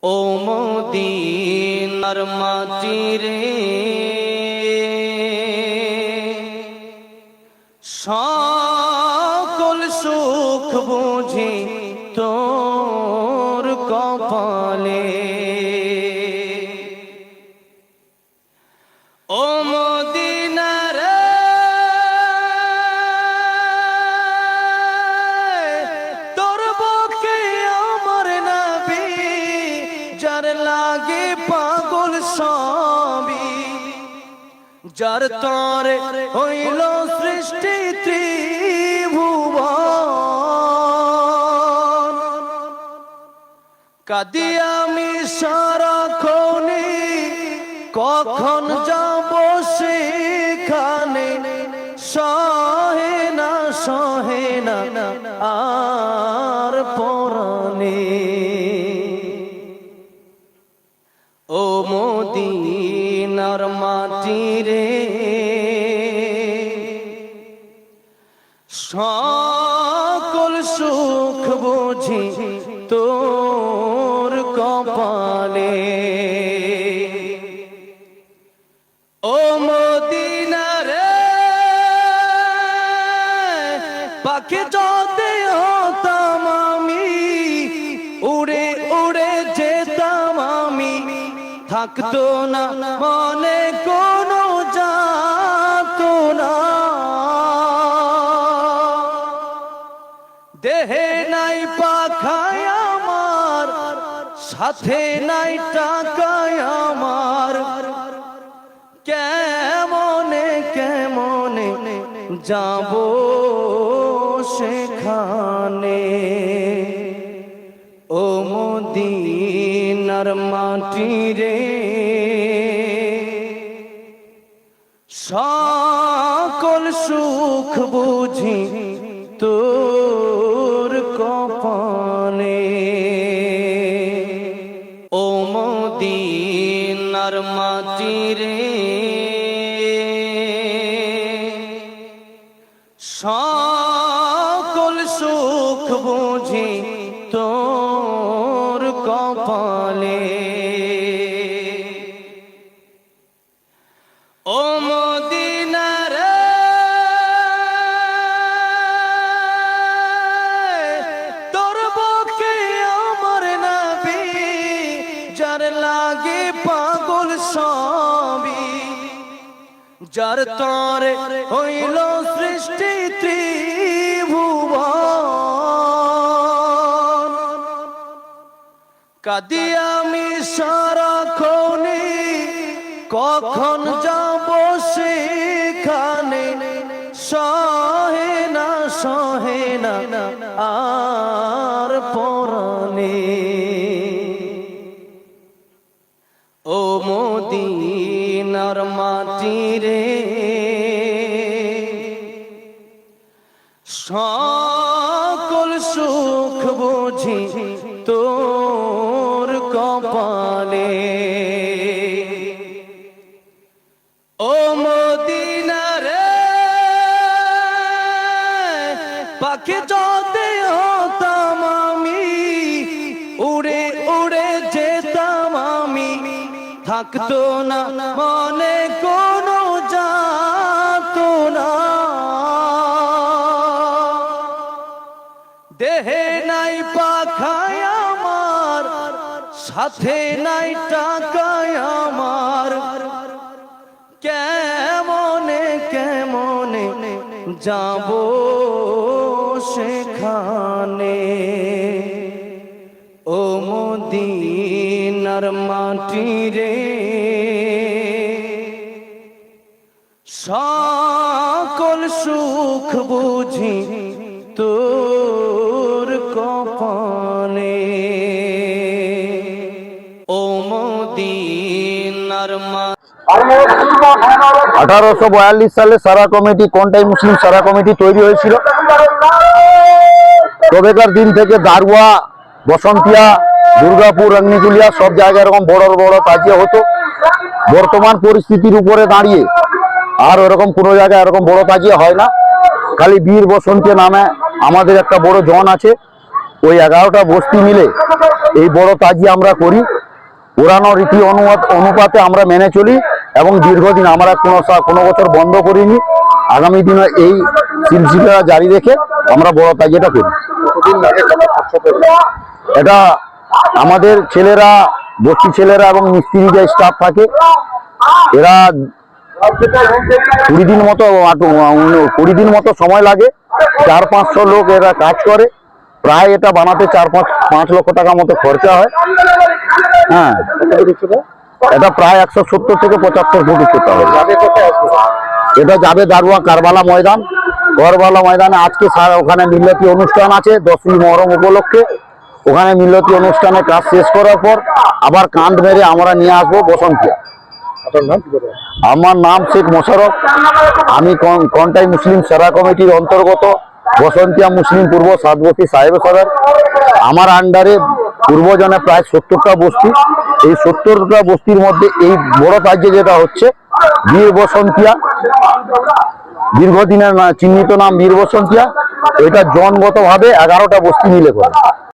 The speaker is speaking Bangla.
ও মদিনার মাটি রে, সকল সুখ বুঝি তোর কপালে। ও মদিনা রে, তোর বুকে আমার নবী, যার লাগে পাগল সবই, যার তরে হইল সৃষ্টি ত্রিভুবন। কাঁদি আমি সারাক্ষণে, কখন যাব সেখানে, সহে না আর পরানে। ও মদিনার মাটি রে, সকল সুখ বুঝি তোর কপালে। ও মদিনা রে, পাখি যদি হতাম আমি, উড়ে উড়ে যেতাম আমি, থাকতো না মনে কোনো যাতো না। দেহে নাই পাখায় আমার, সাথে নাই টাকায় আমার, কেমনে কেমনে যাব সেখানে। ও মদিনার মাটি রে, সকল সুখ বুঝি তোর কপালে। ও মদিনার মাটি রে, সকল সুখ বুঝি তোর কপালে। ও মদিনা রে, তোর বুকে আমার নবী, যার লাগে পাগল সবই, যার তরে হইল সৃষ্টি ত্রিভুবন। কাঁদি আমি সারাক্ষণে, কখন যাব সেখানে, সহে না আর পরানে। ও মদিনার মাটি রে, সকল সুখ বুঝি তোর কপালে। ও মদিনা রে, পাখি যদি হতাম আমি, উড়ে উড়ে যেতাম আমি, থাকতো না মনে কোনো যাতো না। দেহে নাই পাখায় আমার, সাথে নাই টাকায় আমার, কেমনে কেমনে যাব সেখানে। ও মদিনার মাটি রে, সকল সুখ বুঝি তোর কপালে। ও মদিনার মাটি। 1842 সালে সারা কমিটি, কোনটাই মুসলিম সারা কমিটি তৈরি হয়েছিল। তবেকার দিন থেকে দারুয়া, বসন্তিয়া, দুর্গাপুর, অগ্নিকুলিয়া সব জায়গায় এরকম বড় বড় তাজিয়া হতো। বর্তমান পরিস্থিতির উপরে দাঁড়িয়ে আর এরকম কোনো জায়গায় এরকম বড় তাজিয়া হয় না। খালি বীর বসন্তিয়া নামে আমাদের একটা বড় জন আছে, ওই 11টা বস্তি মিলে এই বড় তাজিয়া আমরা করি। পুরানো রীতি অনুপাতে আমরা মেনে চলি এবং দীর্ঘদিন আমরা কোনো বছর বন্ধ করিনি। আগামী দিনে এই সিলসিলা জারি রেখে আমরা বড় তাজিয়াটা করি। এটা আমাদের ছেলেরা, বস্তি ছেলেরা এবং মিস্ত্রি যে স্টাফ থাকে, এরা 20 দিন মতো সময় লাগে। 400-500 লোক এরা কাজ করে। প্রায় এটা বানাতে 4-5 লক্ষ টাকা মতো খরচা হয়। হ্যাঁ, এটা প্রায় 170 থেকে 75 ফুট উচ্চতা হবে। এটা যাবে দারুয়া কারবালা ময়দান। কারবালা ময়দানে আজকে ওখানে মিল্লাতি অনুষ্ঠান আছে 10ই মহরম উপলক্ষে। ওখানে মিল্লাতি অনুষ্ঠানে কাজ শেষ করার পর আবার কাঁধ মেরে আমরা নিয়ে আসবো বসন্তিয়া। আমার নাম শেখ মোশাররফ। আমি কন্টাই মুসলিম সেরা কমিটির অন্তর্গত বসন্তিয়া মুসলিম পূর্ব সাতবস্তি সাহেব সদর। আমার আন্ডারে পূর্বজনে প্রায় 70টা বস্তি। এই 70টা বস্তির মধ্যে এই বড় কার্য যেটা হচ্ছে বীর বসন্তিয়া, দীর্ঘদিনের চিহ্নিত নাম বীর বসন্তিয়া। এটা জনগতভাবে 11টা বস্তি মিলে করে।